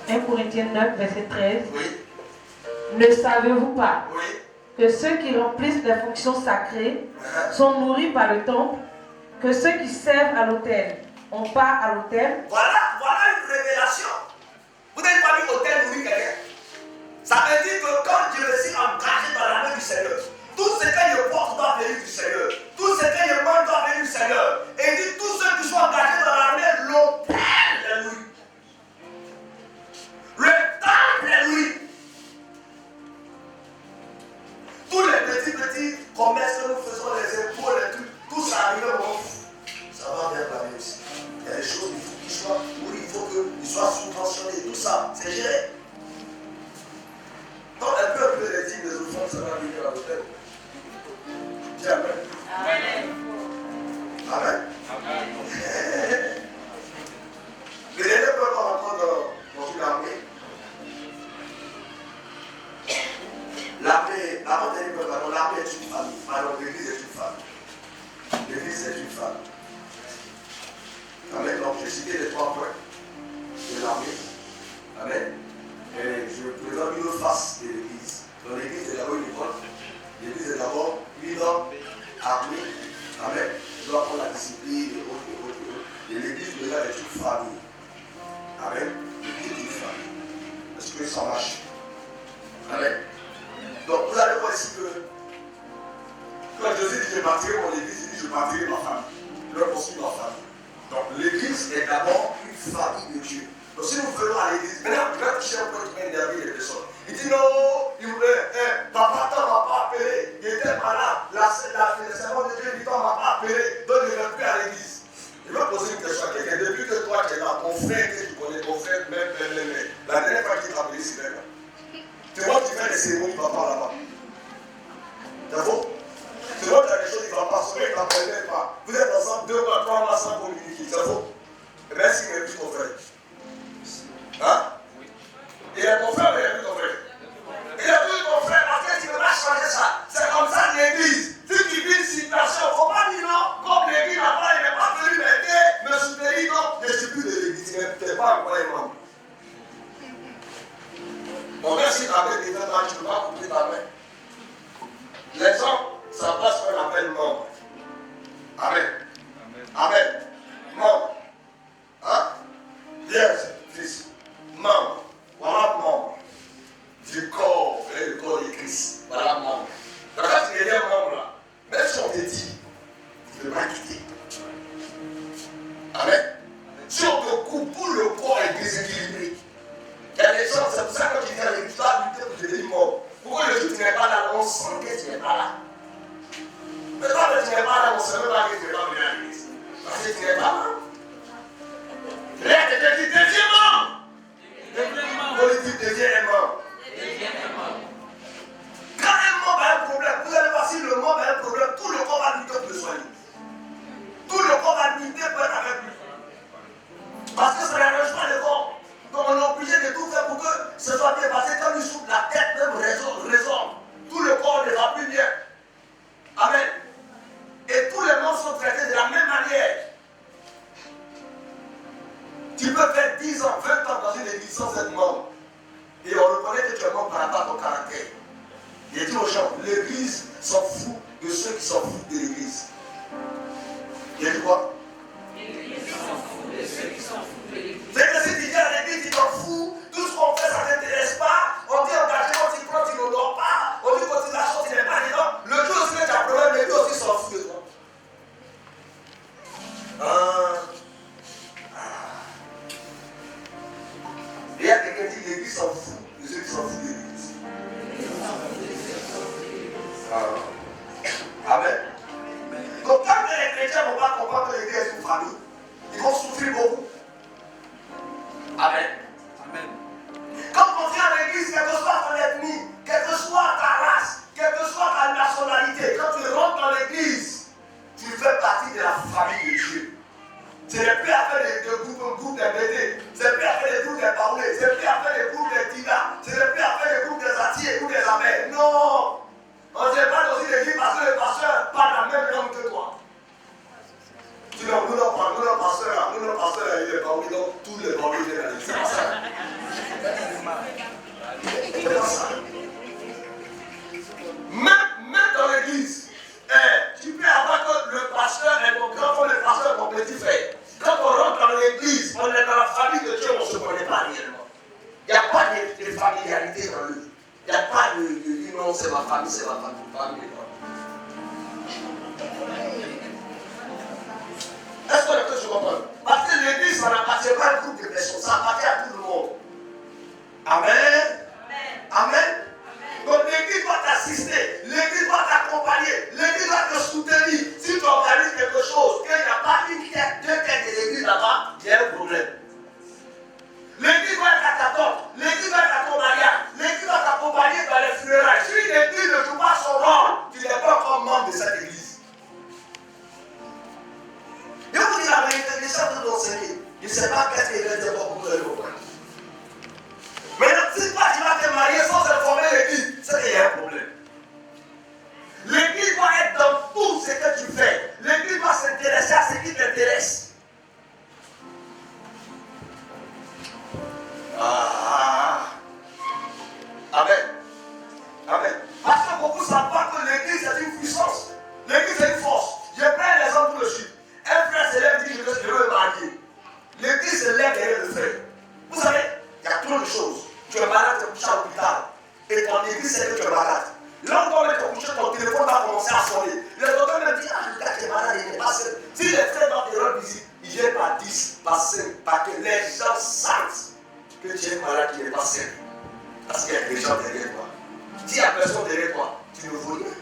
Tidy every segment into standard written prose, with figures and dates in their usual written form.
1 Corinthiens 9, verset 13. Oui. Ne savez-vous pas Oui. que ceux qui remplissent les fonctions sacrées sont nourris par le temple, que ceux qui servent à l'autel ont part à l'autel? Voilà une révélation. Vous n'avez pas vu l'autel nourrir quelqu'un. Ça veut dire que quand je me suis engagé dans la main du Seigneur, tout ce que je porte doit venir du Seigneur. Tout ce que je mange doit venir du Seigneur. Et il dit tous ceux qui sont engagés dans l'armée, l'autel est nourri. Le temple est nourri. Tous les petits commerces que nous faisons, les impôts, les trucs, tout ça arrive au ça va vers la main aussi. Il y a des choses, il faut qu'ils soient nourris, il faut qu'ils soient subventionnés, tout ça, c'est géré. Donc un peu les dîmes, les offrandes, ça va venir à l'hôtel. Dis Amen. Amen. Amen. Amen. Le dernier peuple va rentrer dans une armée. L'armée est une famille. Alors l'église est une famille. L'église est une famille. Amen. Donc j'ai cité les 3 points de l'armée. Amen. Et je présente une face de l'église. Donc l'église est d'abord une école. L'église est d'abord une armée. Amen. Je dois prendre la discipline et autres. Et l'église déjà est une famille. Amen. L'église est une famille. Est-ce que ça marche? Amen. Donc vous allez voir ici que quand Jésus dit je bâtirai mon église, il dit je bâtirai ma famille. Je vais construire ma famille. Donc l'église est d'abord une famille de Dieu. Donc si nous venons à l'église, maintenant je vais toucher un point qui va énerver les personnes. Il dit non, papa ne m'a pas appelé, il était malade, le serment de Dieu dit ne m'a pas appelé, donc je ne vais plus à l'église. Je vais poser une question à quelqu'un. Depuis que toi tu es là, ton frère que tu connais, ton frère, même, la dernière fois qu'il t'a appelé, c'est là. Tu vois, tu fais des cérémonies, il ne va pas là-bas. D'accord? Tu vois, tu as des choses, il ne va pas, il ne t'appelle pas. Vous êtes ensemble 2 mois, 3 mois sans communiquer. C'est faux? Merci, mais plus ton frère. Hein? Il est ton frère, mais il est plus ton frère. Il est plus ton frère parce que tu ne peux pas changer ça. C'est comme ça l'église. Si tu vis une situation, il ne faut pas dire non, comme l'église là-bas, il n'est pas venu m'aider, me soutenir, non, je ne suis plus de l'église, tu n'es pas encore un membre. Bon, même si tu avais des mains, tu ne peux pas couper ta main. Les gens, ça passe ce qu'on appelle membre. Amen. Amen. Membre. Hein? Yes, fils. Membre. Voilà membre. Du corps, le corps de Christ. Voilà membre. Donc quand tu deviens membre là, même si on te dit, tu ne peux pas quitter. Amen. Si on te coupe, tout le corps est déséquilibré. Il y a des gens, c'est pour ça que quand tu viens à l'église, tu as lutté pour devenir mort. Pourquoi le jour où tu n'es pas là, on sent que tu n'es pas là. Mais quand tu n'es pas là, on ne sait même pas que tu n'es pas venu à l'église. Parce que tu n'es pas là. Là, tu te dis, deuxièmement. Politique devient un membre. Quand un membre a un problème, vous allez voir si le membre a un problème, tout le corps va lutter pour le soigner. Tout le corps va lutter pour être avec lui. Parce que ça n'arrange pas le corps. Donc on est obligé de tout faire pour que ce soit bien passé. Quand il souffle la tête, même résonne. Tout le corps ne va plus bien. Amen. Et tous les membres sont traités de la même manière. Tu peux faire 10 ans, 20 ans dans une église sans être membre. Et on reconnaît que tu es membre par rapport à ton caractère. Il dit aux gens, l'église s'en fout de ceux qui s'en foutent de l'église. Il a dit quoi? L'église s'en fout de ceux qui s'en foutent de l'église. C'est que si tu viens à l'église, tu t'en fous, tout ce qu'on fait, ça ne t'intéresse pas, on dit engagement, tu prends, tu n'honores pas, on dit cotisation, tu n'es pas dedans. Le jour où tu as un problème, l'église aussi s'en fout de toi. Il y a quelqu'un qui dit l'église s'en fout de ceux qui s'en foutent de l'église. Amen. Donc quand les chrétiens ne vont pas comprendre que l'église est une famille, ils vont souffrir beaucoup. Amen. Amen. Quand on vient n'appartient pas à un groupe de personnes, ça appartient à tout le monde. Amen. Amen. Donc l'église doit t'assister, l'église doit t'accompagner, l'église doit te soutenir. Si tu organises quelque chose, qu'il n'y a pas une tête, deux têtes de l'église là-bas, il y a un problème. L'église doit être à ta porte, l'église doit être à ton mariage, l'église doit t'accompagner dans les funérailles. Si l'église ne joue pas son rôle, tu n'es pas encore membre de cette église. Je vous dis la vérité, les gens vous enseigner. Je ne sais pas qu'est-ce qu'il va dire pour vous le comprendre. Maintenant, si toi tu vas te marier sans informer l'église, c'est qu'il y a un problème. L'église doit être dans tout ce que tu fais. L'église doit s'intéresser à ce qui t'intéresse. Amen. Amen. Parce que beaucoup ne savent pas que l'église est une puissance. L'église est une force. Je prends l'exemple tout de suite. Un frère se lève et dit je veux me marier. L'église se lève derrière le frère. Vous savez, il y a trop de choses. Tu es malade, tu es couché à l'hôpital. Et ton église sait que tu es malade. Là où tu es couché, ton téléphone va commencer à sonner. Le docteur me dit, le gars qui est malade, il n'est pas seul. Si les frères vont te rendre visite, ils viennent par 10, par 5, parce que les gens sentent que tu es malade, qui n'est pas seul. Parce qu'il y a des gens derrière toi. S'il n'y a personne derrière toi, tu ne vaux rien.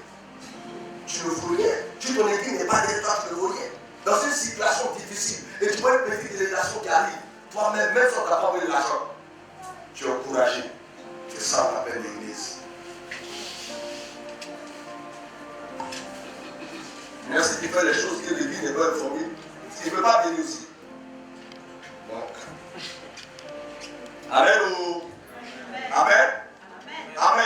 Tu ne vaux rien. Si ton église n'est pas derrière toi, tu ne vaux rien. Dans une situation difficile, et tu vois une petite délégation qui arrive, toi-même, même sans t'avoir envoyé de l'argent, tu es encouragé. C'est ça on appelle l'église. Mais si tu fais les choses que l'église n'est pas informée, tu ne peux pas venir aussi. Donc, Amen ou Amen. Amen.